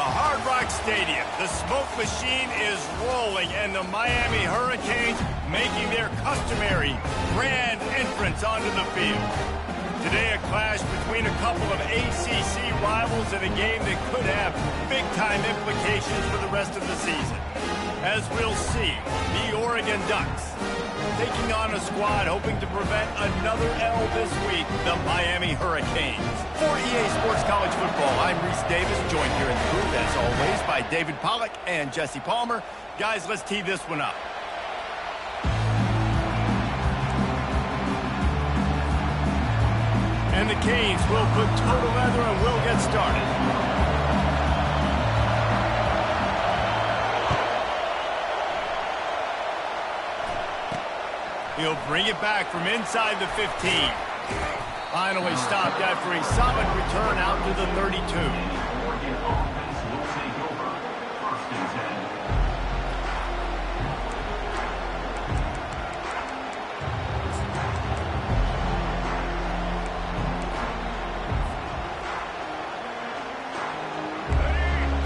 Hard Rock Stadium. The smoke machine is rolling, and the Miami Hurricanes making their customary grand entrance onto the field. Today, a clash between a couple of ACC rivals in a game that could have big-time implications for the rest of the season. As we'll see, the Oregon Ducks taking on a squad hoping to prevent another L this week, the Miami Hurricanes. For EA Sports College Football, I'm Reese Davis, joined here in the booth, as always, by David Pollack and Jesse Palmer. Guys, let's tee this one up. And the Canes will put total leather and will get started. He'll bring it back from inside the 15. Finally stopped after a solid return out to the 32.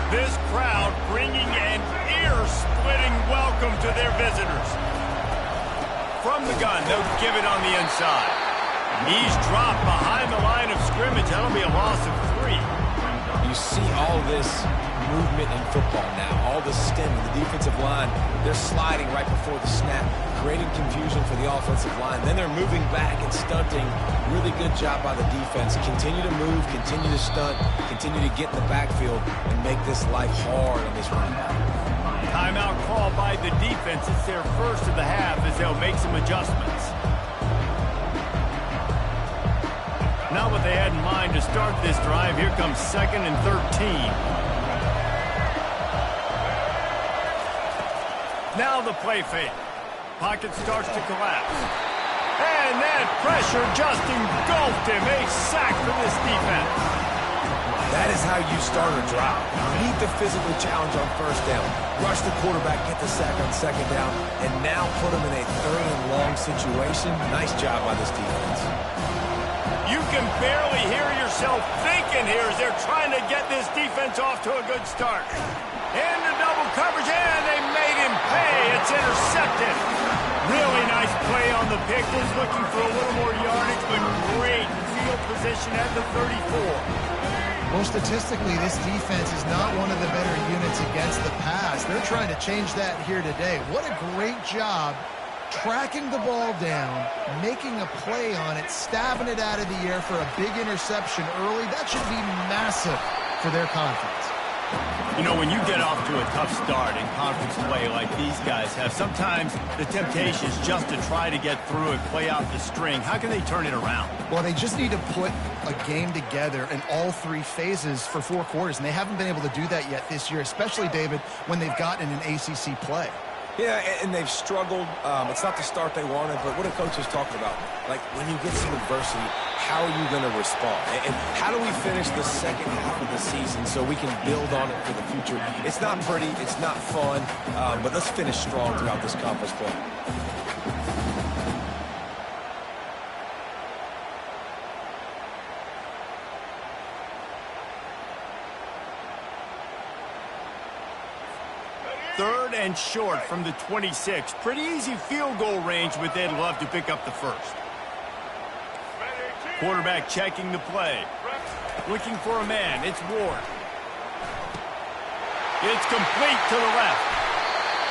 This crowd bringing an ear-splitting welcome to their visitors. From the gun, they'll give it on the inside. He's dropped behind the line of scrimmage. That'll be a loss of 3. You see all this movement in football now, all the stemming, the defensive line, they're sliding right before the snap, creating confusion for the offensive line. Then they're moving back and stunting. Really good job by the defense. Continue to move, continue to stunt, continue to get in the backfield and make this life hard on this run. Timeout call by the defense. It's their first of the half as they'll make some adjustments. Not what they had in mind to start this drive. Here comes 2nd and 13. Now the play fake. Pocket starts to collapse. And that pressure just engulfed him. A sack for this defense. That is how you start a drive. Meet the physical challenge on first down. Rush the quarterback, get the sack on second down, and now put him in a 3rd and long situation. Nice job by this defense. You can barely hear yourself thinking here as they're trying to get this defense off to a good start. Into double coverage, and they made him pay. It's intercepted. Really nice play on the pick. Just looking for a little more yardage, but great field position at the 34. Well, statistically, this defense is not one of the better units against the pass. They're trying to change that here today. What a great job tracking the ball down, making a play on it, stabbing it out of the air for a big interception early. That should be massive for their confidence. You know, when you get off to a tough start in conference play like these guys have, sometimes the temptation is just to try to get through and play out the string. How can they turn it around? Well, they just need to put a game together in all 3 phases for 4 quarters, and they haven't been able to do that yet this year, especially, David, when they've gotten an ACC play. Yeah, and they've struggled. It's not the start they wanted, but what a coach is talking about. Like, when you get some adversity, how are you going to respond? And how do we finish the second half of the season so we can build on it for the future? It's not pretty, it's not fun, but let's finish strong throughout this conference play. Third and short from the 26. Pretty easy field goal range, but they'd love to pick up the first. Quarterback checking the play. Looking for a man. It's Ward. It's complete to the left.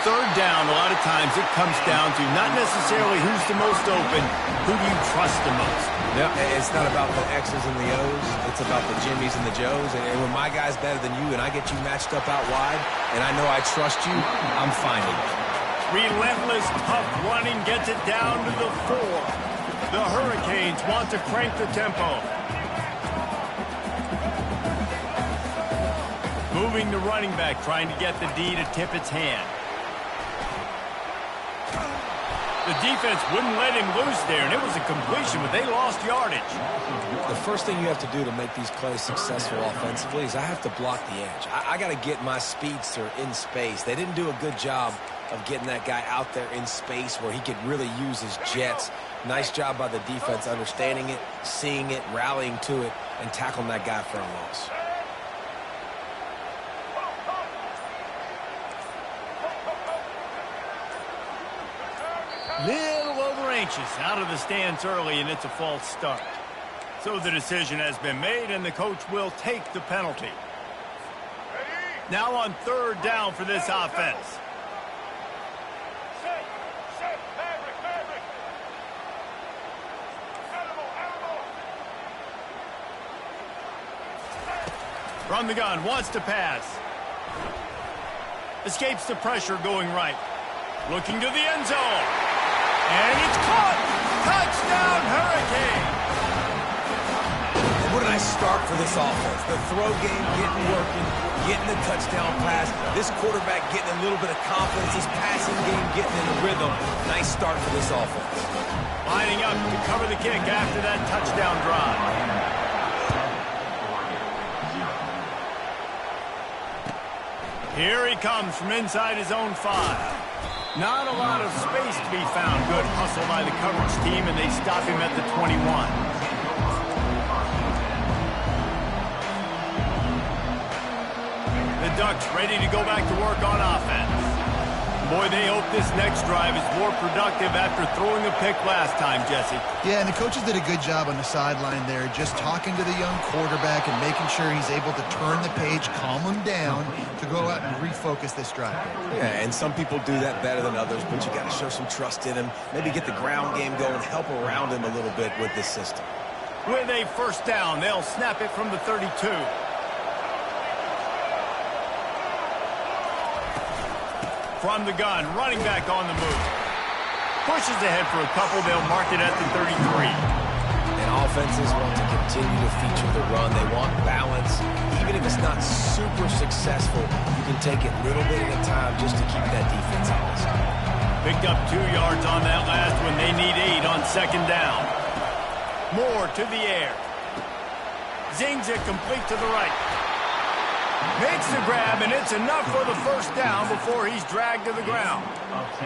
Third down, a lot of times it comes down to not necessarily who's the most open, who do you trust the most? Yeah, it's not about the X's and the O's. It's about the Jimmies and the Joes. And when my guy's better than you and I get you matched up out wide and I know I trust you, I'm finding it. Relentless, tough running gets it down to the 4. The Hurricanes want to crank the tempo. Moving the running back, trying to get the D to tip its hand. The defense wouldn't let him loose there, and it was a completion, but they lost yardage. The first thing you have to do to make these plays successful offensively is I have to block the edge. I got to get my speedster in space. They didn't do a good job of getting that guy out there in space where he could really use his jets. Nice job by the defense understanding it, seeing it, rallying to it, and tackling that guy for a loss. anxious, out of the stands early, and it's a false start. So the decision has been made, and the coach will take the penalty. Now on third down for this offense. From the gun, wants to pass. Escapes the pressure going right. Looking to the end zone. And it's caught! Touchdown, Hurricane! What a nice start for this offense. The throw game working, getting the touchdown pass. This quarterback getting a little bit of confidence. This passing game getting in the rhythm. Nice start for this offense. Lining up to cover the kick after that touchdown drive. Here he comes from inside his own 5. Not a lot of space to be found. Good hustle by the coverage team, and they stop him at the 21. The Ducks ready to go back to work on offense. Boy, they hope this next drive is more productive after throwing a pick last time, Jesse. Yeah, and the coaches did a good job on the sideline there, just talking to the young quarterback and making sure he's able to turn the page, calm him down to go out and refocus this drive. Yeah, and some people do that better than others, but you got to show some trust in him, maybe get the ground game going, help around him a little bit with this system. With a first down, they'll snap it from the 32. From the gun, running back on the move. Pushes ahead for a couple. They'll mark it at the 33. And offenses want to continue to feature the run. They want balance. Even if it's not super successful, you can take it little bit at a time just to keep that defense honest. Picked up 2 yards on that last one. They need 8 on second down. Moore to the air. Zings it complete to the right. Makes the grab, and it's enough for the first down before he's dragged to the ground.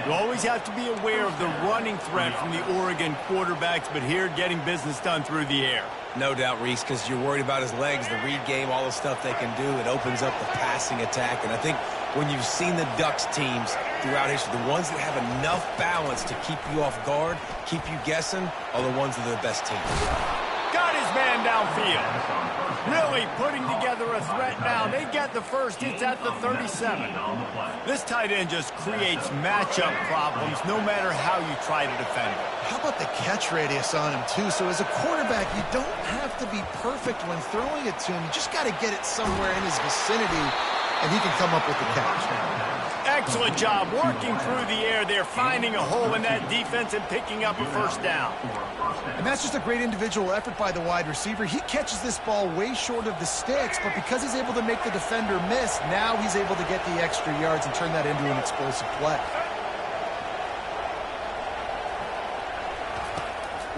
You always have to be aware of the running threat from the Oregon quarterbacks, but here getting business done through the air. No doubt, Reese, because you're worried about his legs, the read game, all the stuff they can do. It opens up the passing attack, and I think when you've seen the Ducks teams throughout history, the ones that have enough balance to keep you off guard, keep you guessing, are the ones that are the best teams. Got his man downfield. Really putting together a threat now. They get the first. It's at the 37. This tight end just creates matchup problems no matter how you try to defend it. How about the catch radius on him, too? So as a quarterback, you don't have to be perfect when throwing it to him. You just got to get it somewhere in his vicinity, and he can come up with the catch. Excellent job working through the air there, finding a hole in that defense and picking up a first down. And that's just a great individual effort by the wide receiver. He catches this ball way short of the sticks, but because he's able to make the defender miss, now he's able to get the extra yards and turn that into an explosive play.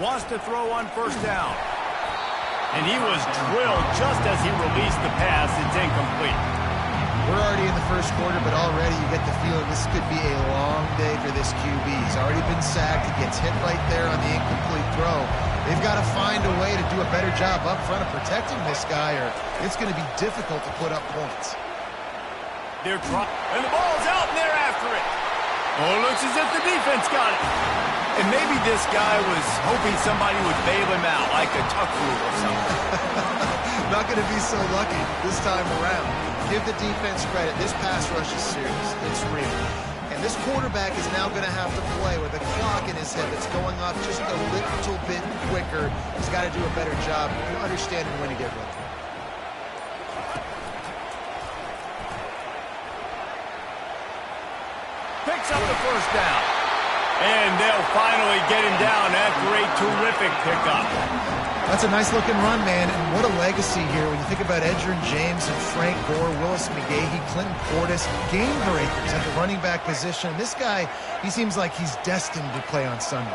Wants to throw on first down. And he was drilled just as he released the pass. It's incomplete. We're already in the first quarter, but already you get the feeling this could be a long day for this QB. He's already been sacked. He gets hit right there on the incomplete throw. They've got to find a way to do a better job up front of protecting this guy, or it's going to be difficult to put up points. They're trying, and the ball's out, and they're after it. Oh, it looks as if the defense got it. And maybe this guy was hoping somebody would bail him out, like a tuck rule or something. Not going to be so lucky this time around. Give the defense credit. This pass rush is serious. It's real. And this quarterback is now going to have to play with a clock in his head that's going off just a little bit quicker. He's got to do a better job understanding when to get ready. Picks up the first down. And they'll finally get him down after a terrific pickup. That's a nice-looking run, man, and what a legacy here when you think about Edgerrin James and Frank Gore, Willis McGahee, Clinton Portis, game breakers at the running back position. This guy, he seems like he's destined to play on Sunday.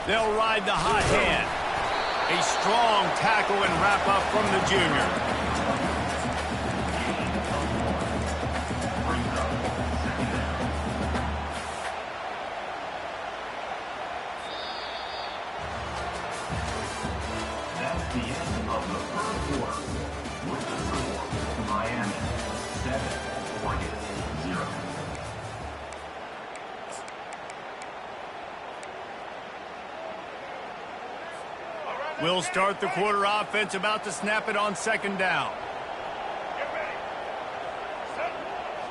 They'll ride the hot hand. A strong tackle and wrap up from the junior. We'll start the quarter offense, about to snap it on second down.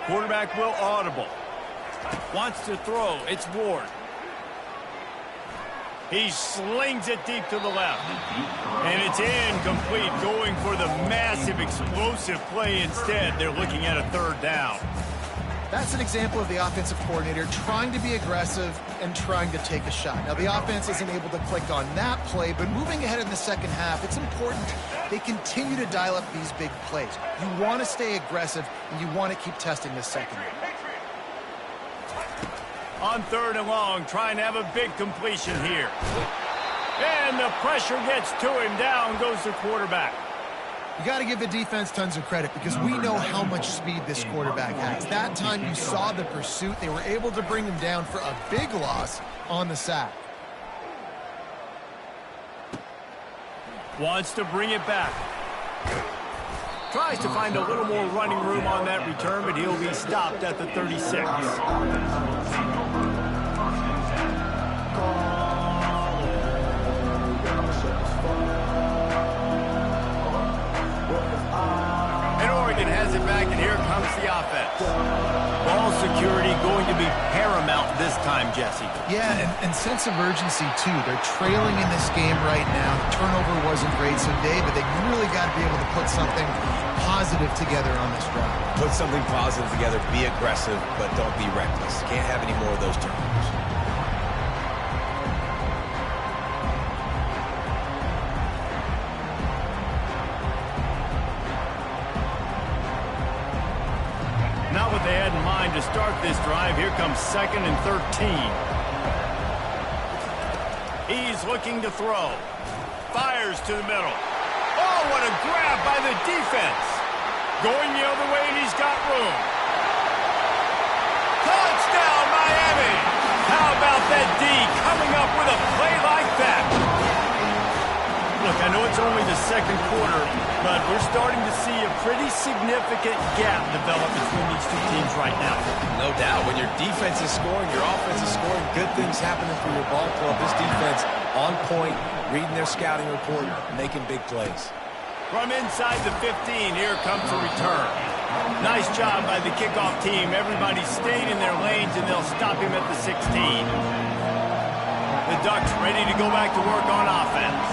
Quarterback will audible. Wants to throw. It's Ward. He slings it deep to the left. And it's incomplete, going for the massive, explosive play instead. They're looking at a third down. That's an example of the offensive coordinator trying to be aggressive and trying to take a shot. Now, the offense isn't able to click on that play, but moving ahead in the second half, it's important they continue to dial up these big plays. You want to stay aggressive, and you want to keep testing this secondary. On third and long, trying to have a big completion here. And the pressure gets to him. Down goes the quarterback. You got to give the defense tons of credit because we know how much speed this quarterback has. That time you saw the pursuit. They were able to bring him down for a big loss on the sack. Wants to bring it back. Tries to find a little more running room on that return, but he'll be stopped at the 36. Has it back, and here comes the offense. Ball security going to be paramount this time, Jesse. Yeah, and sense of urgency, too. They're trailing in this game right now. The turnover wasn't great, so David, they really got to be able to put something positive together on this drive. Put something positive together, be aggressive, but don't be reckless. Can't have any more of those turnovers. Not what they had in mind to start this drive. Here comes 2nd and 13. He's looking to throw. Fires to the middle. Oh, what a grab by the defense. Going the other way, and he's got room. Touchdown, Miami. How about that D coming up with a play like that? Look, I know it's only the second quarter, but we're starting to see a pretty significant gap develop between these two teams right now. No doubt. When your defense is scoring, your offense is scoring, good things happening for your ball club. This defense on point, reading their scouting report, making big plays. From inside the 15, here comes a return. Nice job by the kickoff team. Everybody stayed in their lanes, and they'll stop him at the 16. The Ducks ready to go back to work on offense.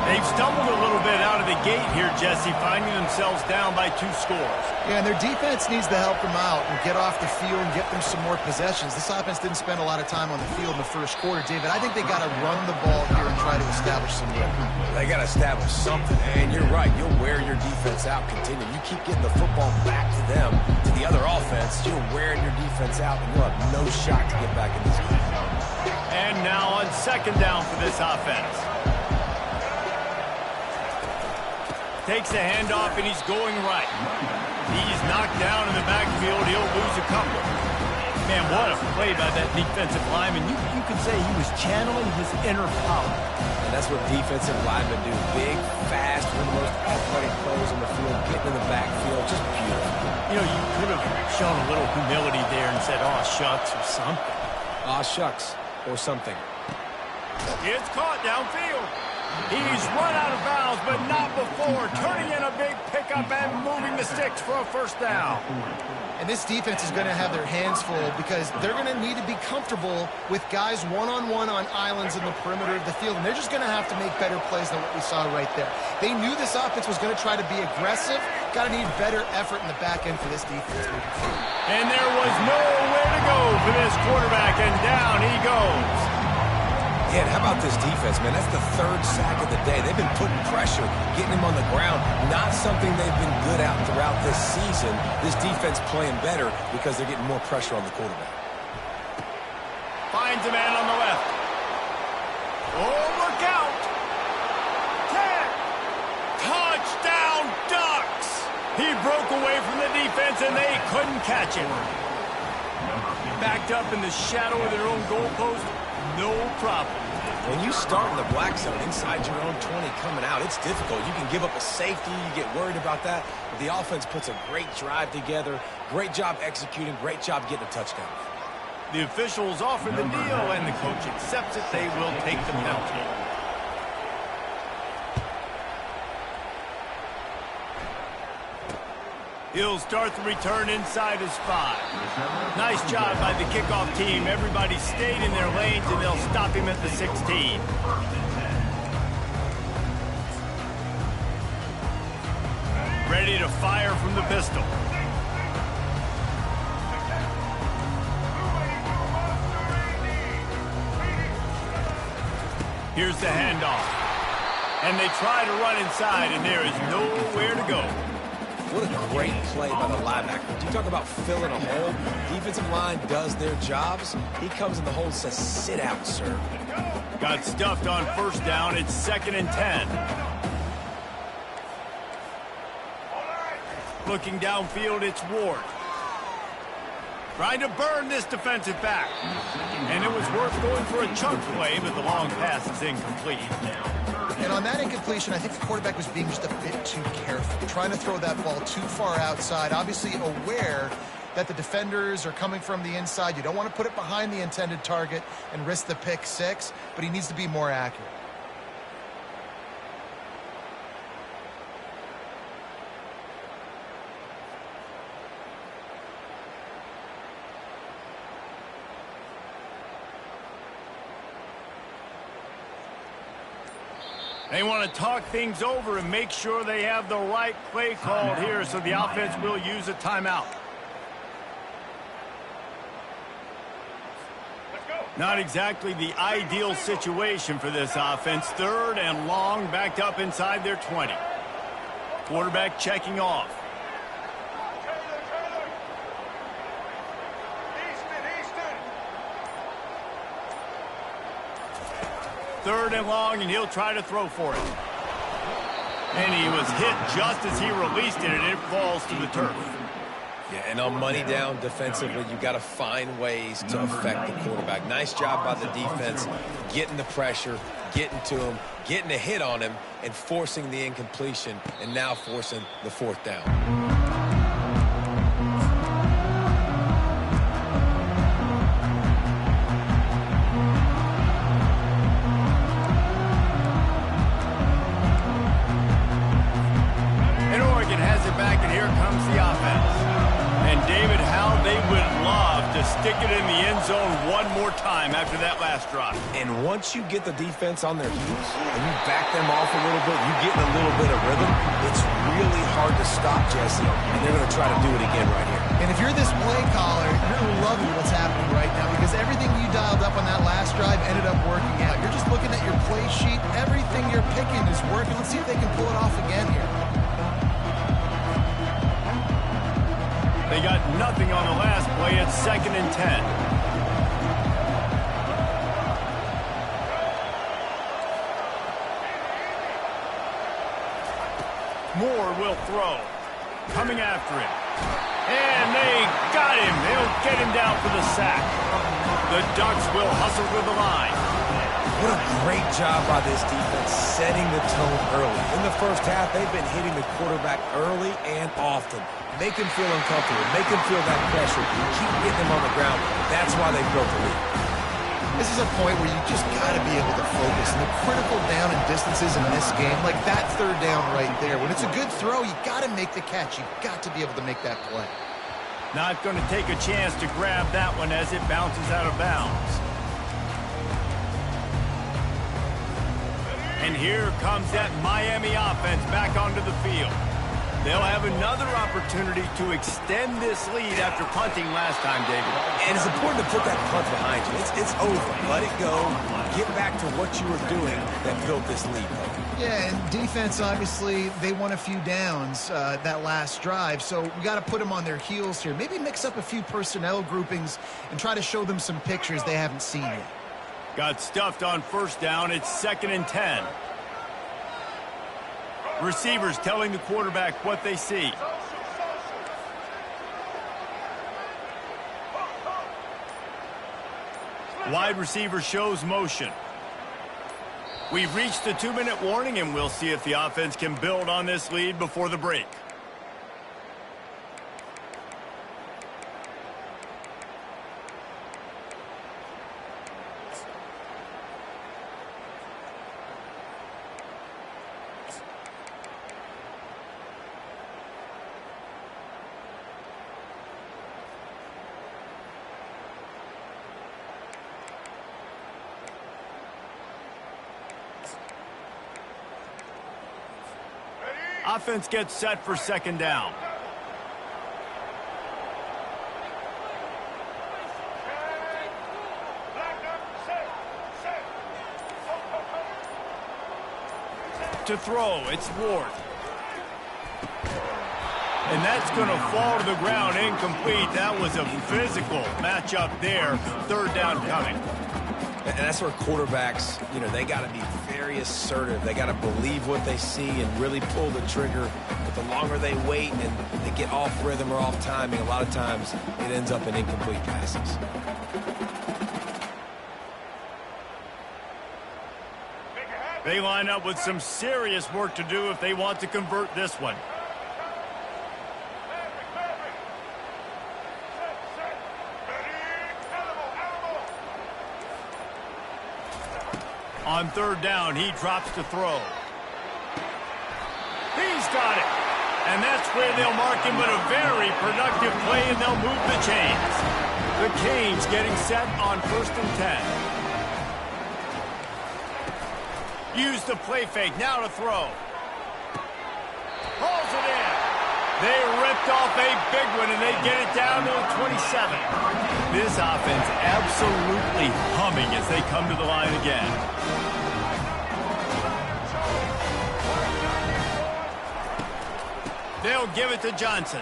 They've stumbled a little bit out of the gate here, Jesse, finding themselves down by 2 scores. Yeah, and their defense needs to help them out and get off the field and get them some more possessions. This offense didn't spend a lot of time on the field in the first quarter, David. I think they got to run the ball here and try to establish some rhythm. They got to establish something, and you're right. You'll wear your defense out, continue. You keep getting the football back to them, to the other offense, you're wearing your defense out, and you'll have no shot to get back in this game. And now on second down for this offense. Takes a handoff, and he's going right. He's knocked down in the backfield. He'll lose a couple. Man, what a play by that defensive lineman. You could say he was channeling his inner power. And that's what defensive linemen do. Big, fast, one of the most athletic players on the field, getting in the backfield, just beautiful. You know, you could have shown a little humility there and said, "Aw, shucks," or something. Aw, shucks, or something. It's caught downfield. He's run out of bounds, but not before. Turning in a big pickup and moving the sticks for a first down. And this defense is going to have their hands full because they're going to need to be comfortable with guys one-on-one on islands in the perimeter of the field. And they're just going to have to make better plays than what we saw right there. They knew this offense was going to try to be aggressive. Got to need better effort in the back end for this defense. And there was nowhere to go for this quarterback, and down he goes. Yeah, and how about this defense, man? That's the 3rd sack of the day. They've been putting pressure, getting him on the ground. Not something they've been good at throughout this season. This defense playing better because they're getting more pressure on the quarterback. Finds a man on the left. Oh, look out! 10. Touchdown, Ducks! He broke away from the defense, and they couldn't catch him. Backed up in the shadow of their own goalpost. No problem. When you start in the black zone inside your own 20 coming out, it's difficult. You can give up a safety. You get worried about that. But the offense puts a great drive together. Great job executing. Great job getting a touchdown. The officials offer the deal, and the coach accepts it. They will take the penalty. He'll start the return inside his 5. Nice job by the kickoff team. Everybody stayed in their lanes, and they'll stop him at the 16. Ready to fire from the pistol. Here's the handoff. And they try to run inside, and there is nowhere to go. What a great play by the linebacker. You talk about filling a hole. Defensive line does their jobs. He comes in the hole and says, sit out, sir. Got stuffed on first down. It's 2nd and 10. Looking downfield, it's Ward. Trying to burn this defensive back. And it was worth going for a chunk play, but the long pass is incomplete. And on that incompletion, I think the quarterback was being just a bit too careful, trying to throw that ball too far outside, obviously aware that the defenders are coming from the inside. You don't want to put it behind the intended target and risk the pick 6, but he needs to be more accurate. They want to talk things over and make sure they have the right play called here, so the offense will use a timeout. Not exactly the ideal situation for this offense. 3rd and long, backed up inside their 20. Quarterback checking off. Third and long, and he'll try to throw for it. And he was hit just as he released it, and it falls to the turf. Yeah, and on money down defensively, you got to find ways to affect the quarterback. Nice job by the defense, getting the pressure, getting to him, getting a hit on him, and forcing the incompletion, and now forcing the 4th down. Stick it in the end zone one more time after that last drive. And once you get the defense on their heels and you back them off a little bit, you get in a little bit of rhythm, it's really hard to stop, Jesse, and they're going to try to do it again right here. And if you're this play caller, you're loving what's happening right now because everything you dialed up on that last drive ended up working out. You're just looking at your play sheet. Everything you're picking is working. Let's see if they can pull it off again here. They got nothing on the last play. It's 2nd and 10. Moore will throw. Coming after him. And they got him. They'll get him down for the sack. The Ducks will hustle with the line. What a great job by this defense setting the tone early. In the first half, they've been hitting the quarterback early and often. Make him feel uncomfortable. Make him feel that pressure. Keep getting him on the ground. That's why they broke the lead. This is a point where you just got to be able to focus. And the critical down and distances in this game, like that 3rd down right there, when it's a good throw, you got to make the catch. You got to be able to make that play. Not going to take a chance to grab that one as it bounces out of bounds. And here comes that Miami offense back onto the field. They'll have another opportunity to extend this lead after punting last time, David. And it's important to put that punt behind you. It's over. Let it go. Get back to what you were doing that built this lead. Yeah, and defense, obviously, they won a few downs that last drive, so we got to put them on their heels here. Maybe mix up a few personnel groupings and try to show them some pictures they haven't seen yet. Got stuffed on first down. It's 2nd and 10. Receivers telling the quarterback what they see. Wide receiver shows motion. We've reached the 2-minute warning, and we'll see if the offense can build on this lead before the break. Offense gets set for second down. To throw, it's Ward. And that's going to fall to the ground incomplete. That was a physical matchup there. Third down coming. And that's where quarterbacks, they got to be very assertive. They got to believe what they see and really pull the trigger. But the longer they wait and they get off rhythm or off timing, a lot of times it ends up in incomplete passes. They line up with some serious work to do if they want to convert this one. On third down, he drops to throw. He's got it. And that's where they'll mark him, but a very productive play, and they'll move the chains. The Canes getting set on 1st and 10. Use the play fake, now to throw. Hauls it in. They ripped off a big one, and they get it down to a 27. This offense absolutely humming as they come to the line again. They'll give it to Johnson.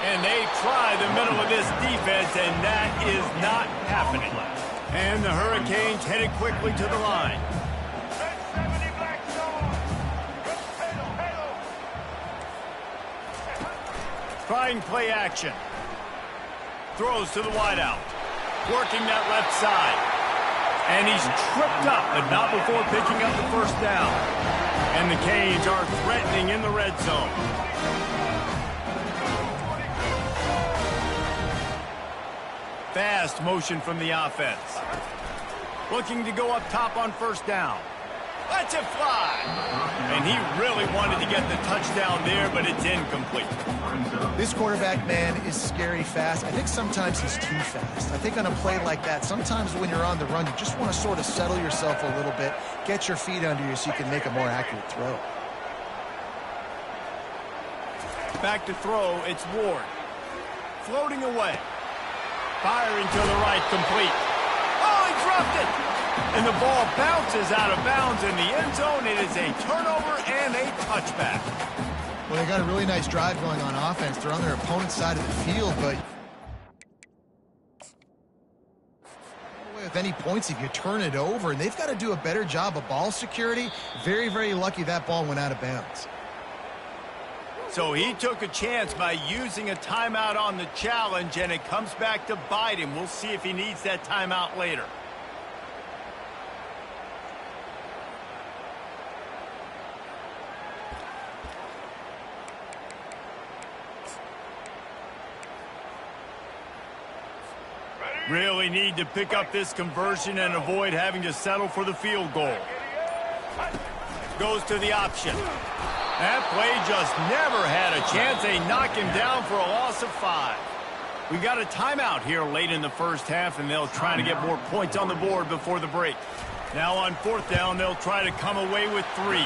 And they try the middle of this defense, and that is not happening. And the Hurricanes headed quickly to the line. Trying play action. Throws to the wideout. Working that left side. And he's tripped up, but not before picking up the first down. And the Canes are threatening in the red zone. Fast motion from the offense. Looking to go up top on first down. Lets it fly. And he really wanted to get the touchdown there, but it's incomplete. This quarterback, man, is scary fast. I think sometimes he's too fast. I think on a play like that, sometimes when you're on the run, you just want to sort of settle yourself a little bit, get your feet under you so you can make a more accurate throw. Back to throw, it's Ward. Floating away. Firing to the right, complete. Oh, he dropped it! And the ball bounces out of bounds in the end zone. It is a turnover and a touchback. Well, they got a really nice drive going on offense. They're on their opponent's side of the field, but with any points if you turn it over, and they've got to do a better job of ball security. Very, very lucky that ball went out of bounds. So he took a chance by using a timeout on the challenge, and it comes back to bite him. We'll see if he needs that timeout later. Really need to pick up this conversion and avoid having to settle for the field goal. Goes to the option. That play just never had a chance. They knock him down for a loss of 5. We got a timeout here late in the first half, and they'll try to get more points on the board before the break. Now on fourth down, they'll try to come away with 3.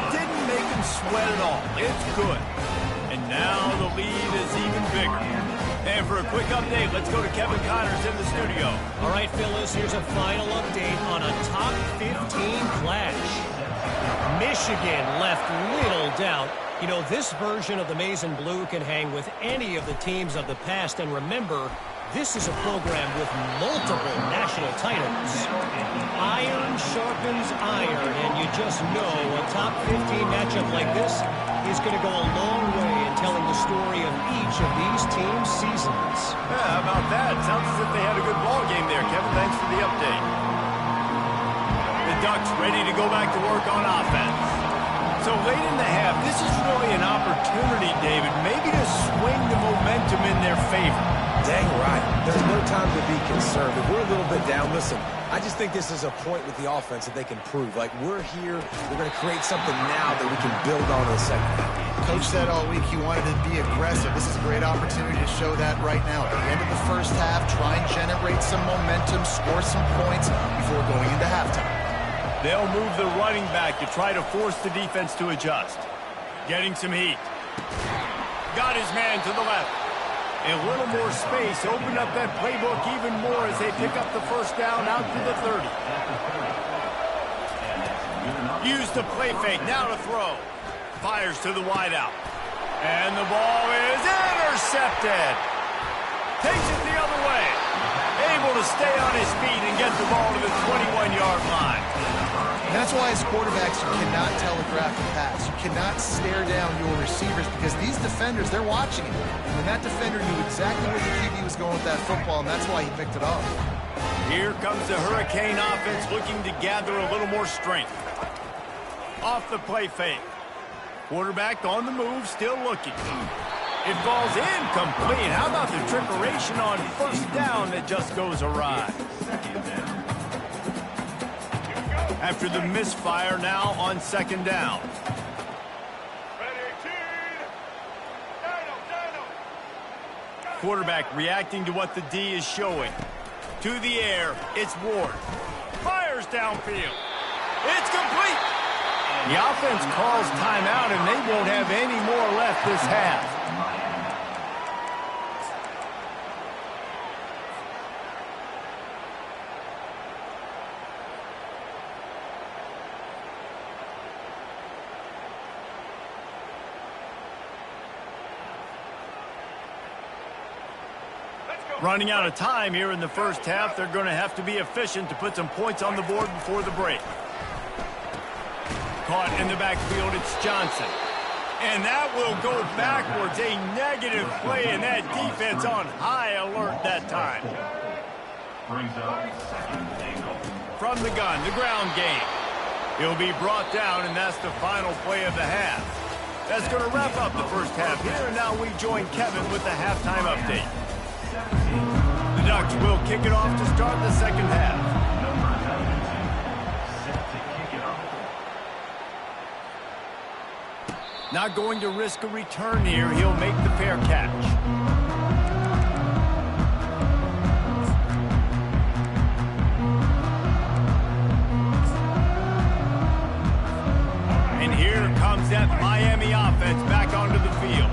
Didn't make him sweat at all. It's good. And now the lead is even bigger. And for a quick update, let's go to Kevin Connors in the studio. All right, Phyllis, here's a final update on a top 15 clash. Michigan left little doubt. You know, this version of the Maize and Blue can hang with any of the teams of the past. And remember, this is a program with multiple national titles. Iron sharpens iron, and you just know a top 15 matchup like this is going to go a long way in telling the story of each of these teams' seasons. Yeah, how about that? Sounds as if they had a good ball game there, Kevin. Thanks for the update. Ducks ready to go back to work on offense. So late in the half, this is really an opportunity, David, maybe to swing the momentum in their favor. Dang right. There's no time to be concerned. If we're a little bit down, listen, I just think this is a point with the offense that they can prove. Like, we're here, we're going to create something now that we can build on in the second half. Coach said all week he wanted to be aggressive. This is a great opportunity to show that right now. At the end of the first half, try and generate some momentum, score some points before going into halftime. They'll move the running back to try to force the defense to adjust. Getting some heat. Got his man to the left. A little more space opened up that playbook even more as they pick up the first down out to the 30. Use the play fake, now to throw. Fires to the wideout. And the ball is intercepted. Takes it the other way. Able to stay on his feet and get the ball to the 21-yard line. And that's why as quarterbacks, you cannot telegraph a pass. You cannot stare down your receivers because these defenders, they're watching it. And that defender knew exactly where the QB was going with that football, and that's why he picked it off. Here comes the Hurricane offense looking to gather a little more strength. Off the play fake. Quarterback on the move, still looking. It falls incomplete. How about the trickeration on first down that just goes awry? After the misfire, now on second down. Quarterback reacting to what the D is showing. To the air, it's Ward. Fires downfield. It's complete. The offense calls timeout, and they won't have any more left this half. Running out of time here in the first half. They're going to have to be efficient to put some points on the board before the break. Caught in the backfield, it's Johnson. And that will go backwards. A negative play, and that defense on high alert that time. From the gun, the ground game. He'll be brought down, and that's the final play of the half. That's going to wrap up the first half here, and now we join Kevin with the halftime update. The Ducks will kick it off to start the second half. Not going to risk a return here. He'll make the fair catch. And here comes that Miami offense back onto the field.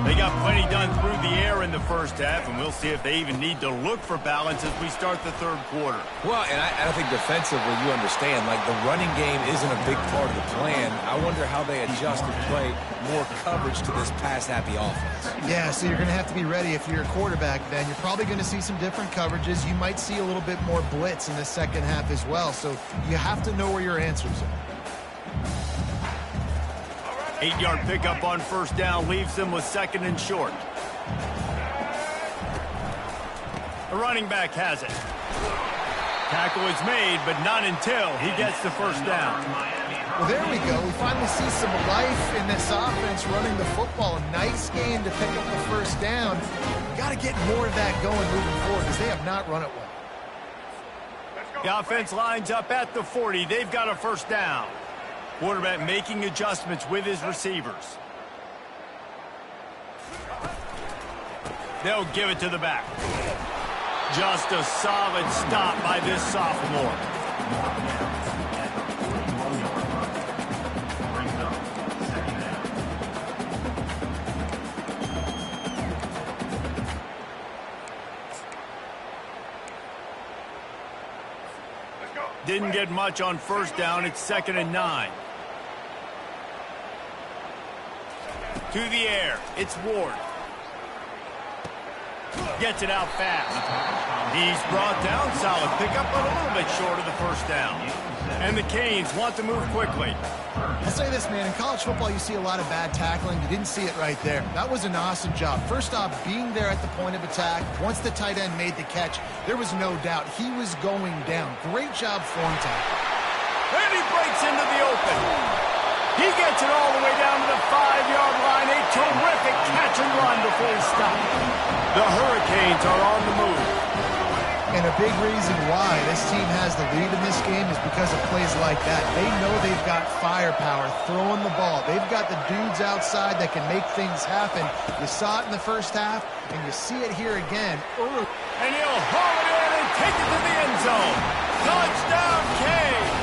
They got plenty done through the air in the first half, and we'll see if they even need to look for balance as we start the third quarter. Well, and I think defensively, you understand, like the running game isn't a big part of the plan. I wonder how they adjust and play more coverage to this pass-happy offense. Yeah, so you're going to have to be ready if you're a quarterback then. You're probably going to see some different coverages. You might see a little bit more blitz in the second half as well, so you have to know where your answers are. 8-yard pickup on first down leaves them with second and short. The running back has it. Tackle is made, but not until he gets the first down. Well, there we go. We finally see some life in this offense running the football. A nice game to pick up the first down. Got to get more of that going moving forward because they have not run it well. The offense lines up at the 40. They've got a first down. Quarterback making adjustments with his receivers. They'll give it to the back. Just a solid stop by this sophomore. Didn't get much on first down. It's 2nd and 9. To the air. It's Ward. Gets it out fast. He's brought down. Solid pickup, but a little bit short of the first down. And the Canes want to move quickly. I'll say this, man. In college football, you see a lot of bad tackling. You didn't see it right there. That was an awesome job. First off, being there at the point of attack. Once the tight end made the catch, there was no doubt he was going down. Great job form tackle. and he breaks into the open. He gets it all the way down to the 5-yard line. A terrific catch and run before he stopped. The Hurricanes are on the move. And a big reason why this team has the lead in this game is because of plays like that. They know they've got firepower throwing the ball. They've got the dudes outside that can make things happen. You saw it in the first half, and you see it here again. And he'll haul it in and take it to the end zone. Touchdown, Canes!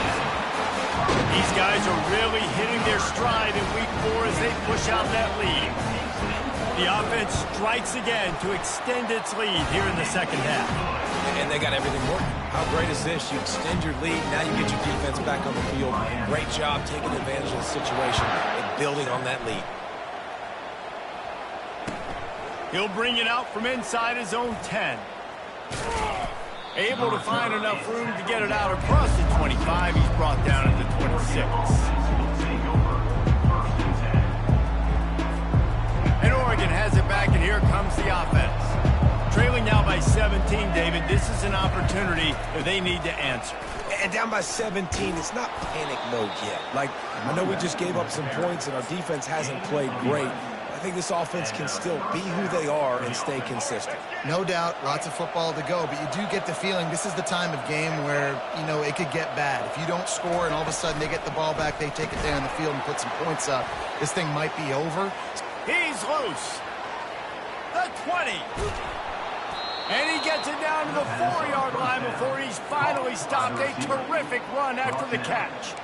These guys are really hitting their stride in Week 4 as they push out that lead. The offense strikes again to extend its lead here in the second half. And they got everything working. How great is this? You extend your lead, now you get your defense back on the field. Great job taking advantage of the situation and building on that lead. He'll bring it out from inside his own 10. Able to find enough room to get it out across the 25. He's brought down at the 26. And Oregon has it back, and here comes the offense. Trailing now by 17, David. This is an opportunity that they need to answer. And down by 17, it's not panic mode yet. Like, I know we just gave up some points and our defense hasn't played great. I think this offense can still be who they are and stay consistent. No doubt, lots of football to go, but you do get the feeling this is the time of game where, you know, it could get bad. If you don't score and all of a sudden they get the ball back, they take it down the field and put some points up, this thing might be over. He's loose. The 20. And he gets it down to the 4-yard line before he's finally stopped. A terrific run after the catch.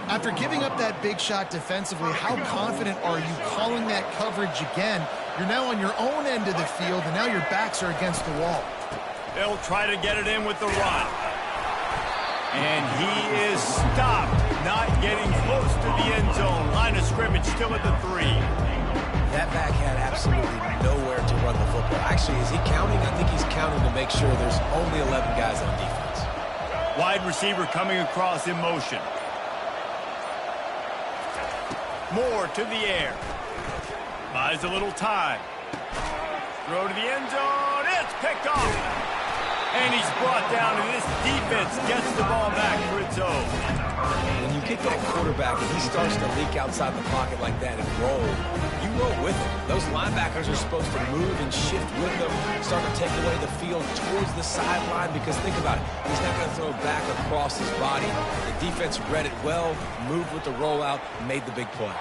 After giving up that big shot defensively, how confident are you calling that coverage again? You're now on your own end of the field, and now your backs are against the wall. They'll try to get it in with the run. And he is stopped, not getting close to the end zone. Line of scrimmage still at the 3. That back had absolutely nowhere to run the football. Actually, is he counting? I think he's counting to make sure there's only 11 guys on defense. Wide receiver coming across in motion. Moore to the air. Buys a little time. Throw to the end zone. It's picked off. And he's brought down, and this defense gets the ball back for its own. When you get that quarterback and he starts to leak outside the pocket like that and roll, you roll with him. Those linebackers are supposed to move and shift with them, start to take away the field towards the sideline, because think about it, he's not going to throw back across his body. The defense read it well, moved with the rollout, made the big play.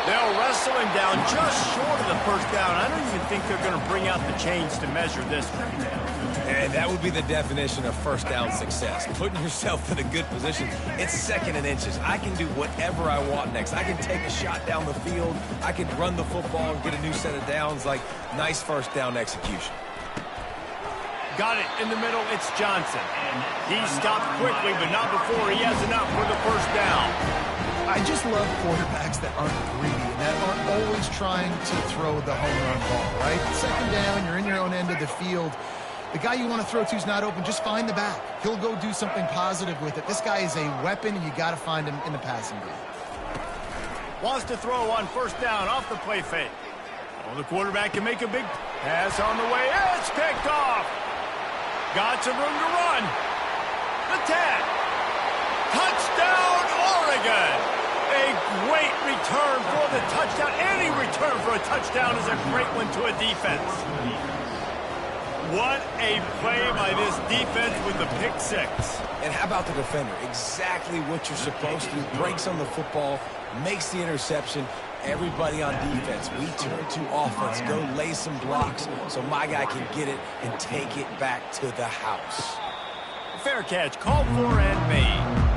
They'll wrestle him down just short of the first down. I don't even think they're going to bring out the chains to measure this one. And that would be the definition of first down success. Putting yourself in a good position. It's 2nd and inches. I can do whatever I want next. I can take a shot down the field. I can run the football and get a new set of downs. Like, nice first down execution. Got it in the middle. It's Johnson. He stopped quickly, but not before he has enough for the first down. I just love quarterbacks that aren't greedy and that aren't always trying to throw the home run ball, right? 2nd down, you're in your own end of the field. The guy you want to throw to is not open. Just find the back. He'll go do something positive with it. This guy is a weapon, and you got to find him in the passing game. Wants to throw on first down off the play fake. Oh, the quarterback can make a big pass on the way. It's picked off. Got some room to run. The 10. Touchdown, Oregon. A great return for the touchdown. Any return for a touchdown is a great one to a defense. What a play by this defense with the pick 6. And how about the defender? Exactly what you're supposed to do. Breaks on the football, makes the interception. Everybody on defense, we turn to offense. Go lay some blocks so my guy can get it and take it back to the house. Fair catch, called for and made.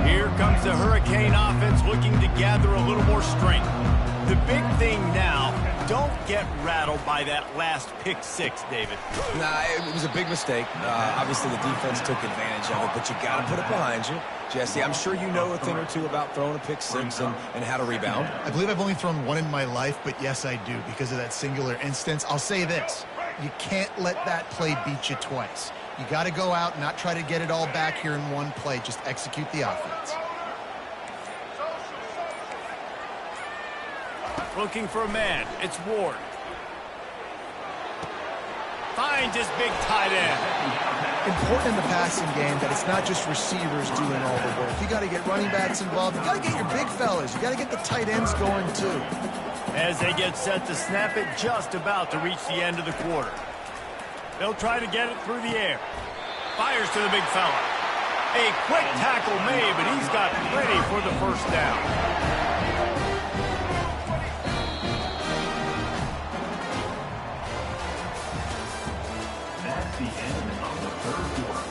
Here comes the Hurricane offense looking to gather a little more strength. The big thing now, don't get rattled by that last pick 6, David. Nah, it was a big mistake. Obviously, the defense took advantage of it, but you got to put it behind you. Jesse, I'm sure you know a thing or two about throwing a pick 6 and how to rebound. I believe I've only thrown one in my life, but yes, I do, because of that singular instance. I'll say this. You can't let that play beat you twice. You got to go out and not try to get it all back here in one play. Just execute the offense. looking for a man. It's Ward. Finds his big tight end. Important in the passing game that it's not just receivers doing all the work. You got to get running backs involved. You got to get your big fellas. You got to get the tight ends going too. As they get set to snap it, just about to reach the end of the quarter. They'll try to get it through the air. Fires to the big fella. A quick tackle made, but he's got plenty for the first down. The end of the third quarter.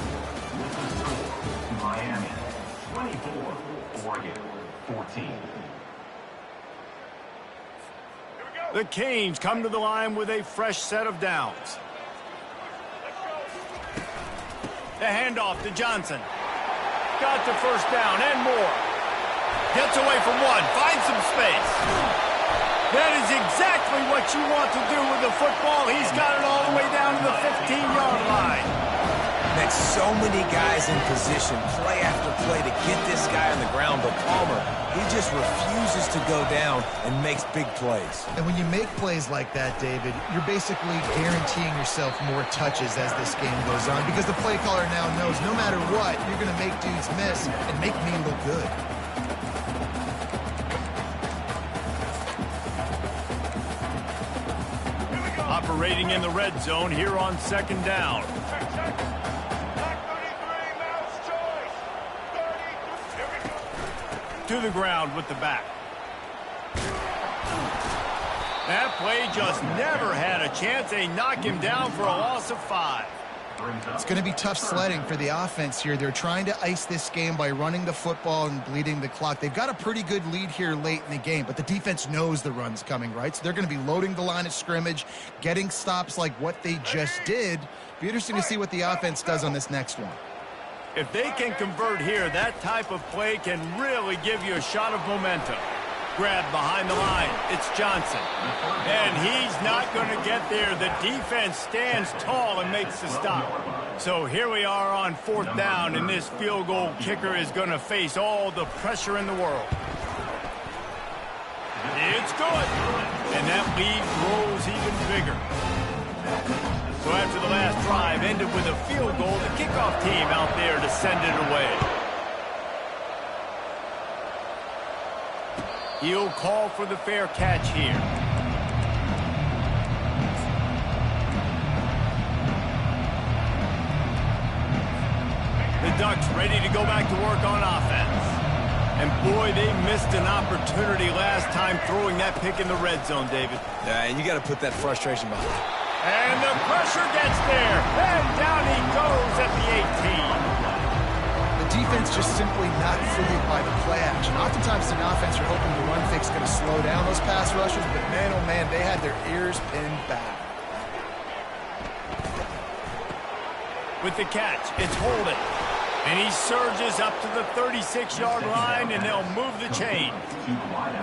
With the score, Miami 24, Oregon 14. The Canes come to the line with a fresh set of downs. The handoff to Johnson. Got the first down and more. Gets away from one, finds some space. That is exactly what you want to do with the football. He's got it all the way down to the 15-yard line. That's so many guys in position, play after play to get this guy on the ground, but Palmer, he just refuses to go down and makes big plays. And when you make plays like that, David, you're basically guaranteeing yourself more touches as this game goes on because the play caller now knows no matter what, you're going to make dudes miss and make me look good. Operating in the red zone here on second down. To the ground with the back. That play just never had a chance. They knock him down for a loss of 5. It's going to be tough sledding for the offense here. They're trying to ice this game by running the football and bleeding the clock. They've got a pretty good lead here late in the game, but the defense knows the run's coming, right? So they're going to be loading the line of scrimmage, getting stops like what they just did. Be interesting to see what the offense does on this next one. If they can convert here, that type of play can really give you a shot of momentum. Grab behind the line. It's Johnson. And he's not going to get there. The defense stands tall and makes the stop. So here we are on fourth down, and this field goal kicker is going to face all the pressure in the world. It's good. And that lead grows even bigger. So after the last drive ended with a field goal, the kickoff team out there to send it away. He'll call for the fair catch here. The Ducks ready to go back to work on offense. And boy, they missed an opportunity last time throwing that pick in the red zone, David. Yeah, and you got to put that frustration behind. And the pressure gets there. And down he goes at the 18. The defense just simply not fooled by the play action. Oftentimes in offense, you're hoping the run fix is going to slow down those pass rushers, but man, oh man, they had their ears pinned back. With the catch, it's Holden. And he surges up to the 36-yard line, and they'll move the chain.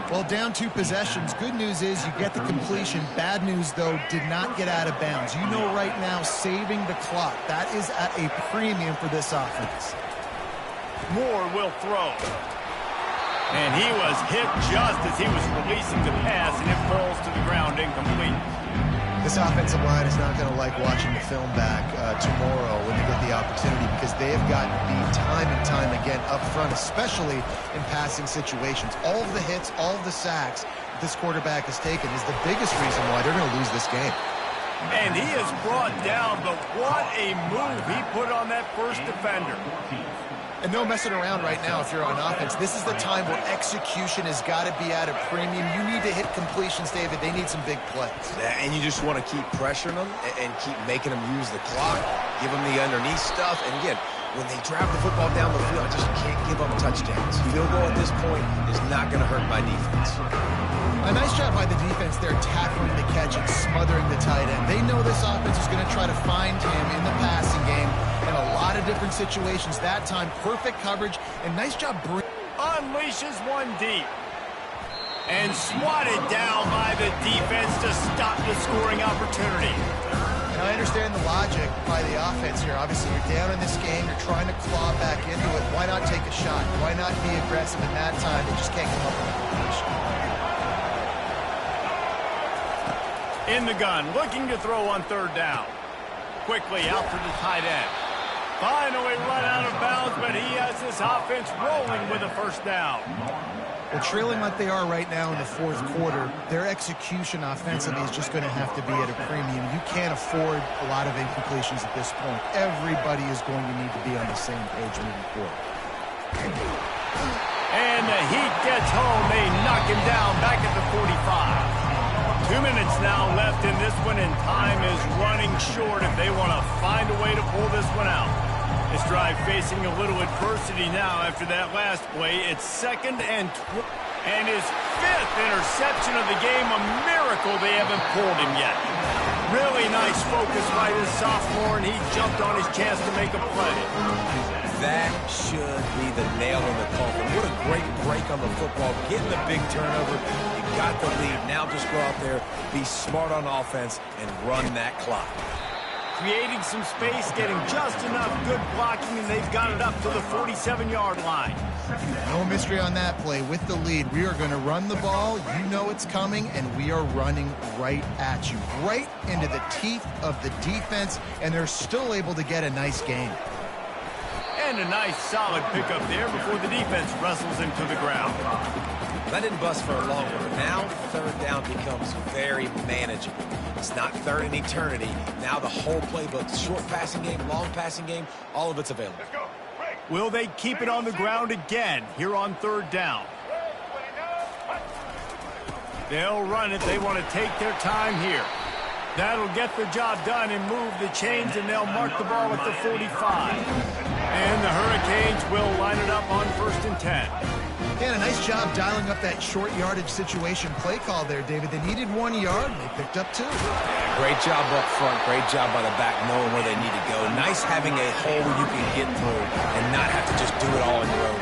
Well, down 2 possessions. Good news is you get the completion. Bad news, though, did not get out of bounds. You know right now, saving the clock. That is at a premium for this offense. Moore will throw. And he was hit just as he was releasing the pass, and it falls to the ground incomplete. This offensive line is not going to like watching the film back tomorrow when they get the opportunity because they have gotten beat time and time again up front, especially in passing situations. All of the hits, all of the sacks that this quarterback has taken is the biggest reason why they're going to lose this game. And he is brought down, but what a move he put on that first defender. And no messing around right now if you're on offense. This is the time where execution has got to be at a premium. You need to hit completions, David. They need some big plays. And you just want to keep pressuring them and keep making them use the clock, give them the underneath stuff. And again, when they drive the football down the field, I just can't give up touchdowns. Field goal at this point is not going to hurt my defense. A nice job by the defense there tackling the catch and smothering the tight end. They know this offense is going to try to find him in the passing game in a lot of different situations. That time, perfect coverage and nice job. Unleashes one deep. And swatted down by the defense to stop the scoring opportunity. And I understand the logic by the offense here. Obviously, you're down in this game. You're trying to claw back into it. Why not take a shot? Why not be aggressive in that time? They just can't come up with a completion. In the gun, looking to throw on third down. Quickly out to the tight end. Finally run out of bounds, but he has this offense rolling with a first down. Well, trailing like they are right now in the fourth quarter, their execution offensively is just going to have to be at a premium. You can't afford a lot of incompletions at this point. Everybody is going to need to be on the same page moving forward. And the Heat gets home. They knock him down back at the 45. 2 minutes now left in this one, and time is running short if they want to find a way to pull this one out. This drive facing a little adversity now after that last play. It's second and his fifth interception of the game. A miracle they haven't pulled him yet. Really nice focus by this sophomore, and he jumped on his chance to make a play. That should be the nail in the coffin. What a great break on the football. Getting the big turnover. You got the lead. Now just go out there, be smart on offense, and run that clock. Creating some space, getting just enough good blocking, and they've got it up to the 47-yard line. No mystery on that play. With the lead, we are going to run the ball. You know it's coming, and we are running right at you, right into the teeth of the defense, and they're still able to get a nice gain. And a nice solid pickup there before the defense wrestles him to the ground. That didn't bust for a long one. Now third down becomes very manageable. It's not third in eternity. Now the whole playbook, short passing game, long passing game, all of it's available. Will they keep it on the ground again here on third down? They'll run it. They want to take their time here. That'll get the job done and move the chains, and they'll mark the ball at the 45. And the Hurricanes will line it up on 1st and 10. Yeah, a nice job dialing up that short yardage situation play call there, David. They needed 1 yard, and they picked up 2. Great job up front. Great job by the back knowing where they need to go. Nice having a hole you can get through and not have to just do it all on your own.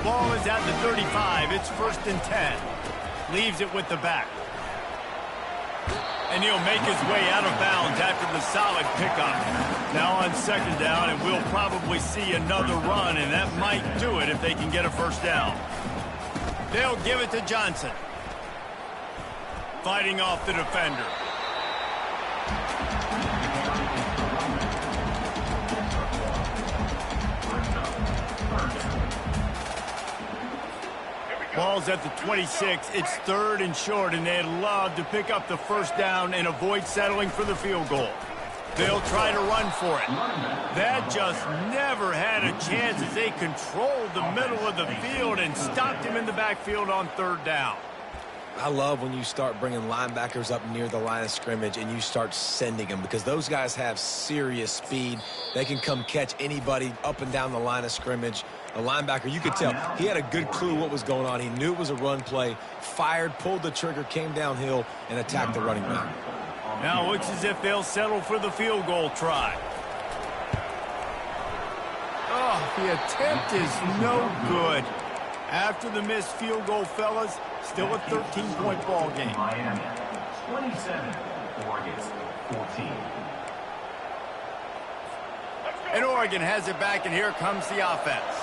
Ball is at the 35. It's 1st and 10. Leaves it with the back. And he'll make his way out of bounds after the solid pickup. Now on 2nd down, and we'll probably see another run, and that might do it if they can get a first down. They'll give it to Johnson. Fighting off the defender. Ball's at the 26. It's 3rd and short, and they'd love to pick up the first down and avoid settling for the field goal. They'll try to run for it. That just never had a chance as they controlled the middle of the field and stopped him in the backfield on 3rd down. I love when you start bringing linebackers up near the line of scrimmage and you start sending them, because those guys have serious speed. They can come catch anybody up and down the line of scrimmage. A linebacker, you could tell, he had a good clue what was going on. He knew it was a run play, fired, pulled the trigger, came downhill, and attacked the running back. Now it looks as if they'll settle for the field goal try. Oh, the attempt is no good. After the missed field goal, fellas, still a 13-point ball game. Miami, 27, Oregon, 14. And Oregon has it back, and here comes the offense.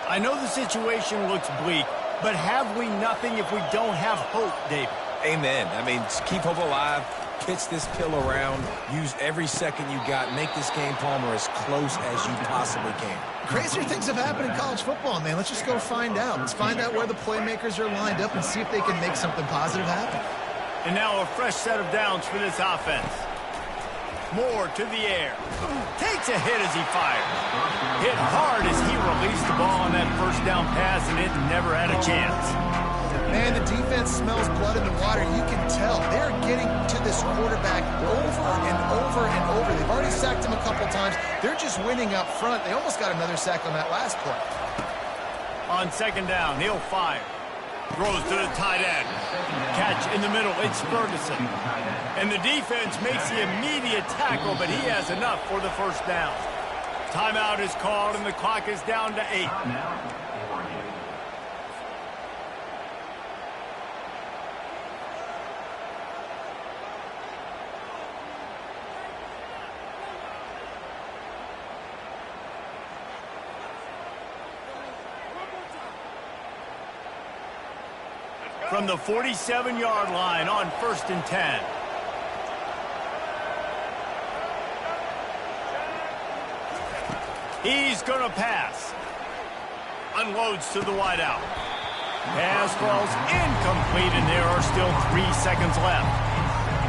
I know the situation looks bleak, but have we nothing if we don't have hope, David? Amen. I mean, just keep hope alive, pitch this pill around, use every second you got, make this game, Palmer, as close as you possibly can. Crazier things have happened in college football, man. Let's just go find out. Let's find out where the playmakers are lined up and see if they can make something positive happen. And now a fresh set of downs for this offense. Moore to the air. Takes a hit as he fires. Hit hard as he released the ball on that first down pass, and it never had a chance. Man, the defense smells blood in the water. You can tell. They're getting to this quarterback over and over and over. They've already sacked him a couple times. They're just winning up front. They almost got another sack on that last play. On 2nd down, he'll fire. Throws to the tight end. Catch in the middle. It's Ferguson. And the defense makes the immediate tackle, but he has enough for the first down. Timeout is called, and the clock is down to 8. from the 47-yard line on 1st and 10. He's going to pass. Unloads to the wideout. Pass falls incomplete, and there are still 3 seconds left.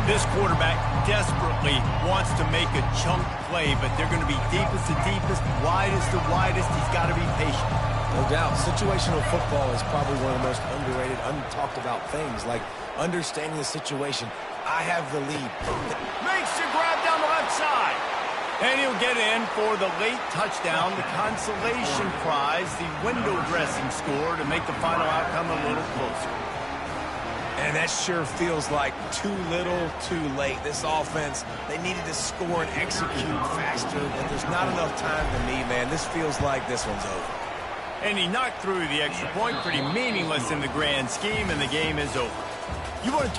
This quarterback desperately wants to make a chunk play, but they're going to be deepest to deepest, widest to widest. He's got to be patient. No doubt. Situational football is probably one of the most underrated, untalked about things, like understanding the situation. I have the lead. Makes the grab down the left side. And he'll get in for the late touchdown, the consolation prize, the window dressing score to make the final outcome a little closer. And that sure feels like too little, too late. This offense, they needed to score and execute faster, but there's not enough time to me, man. This feels like this one's over. And he knocked through the extra point, pretty meaningless in the grand scheme, and the game is over. You want to talk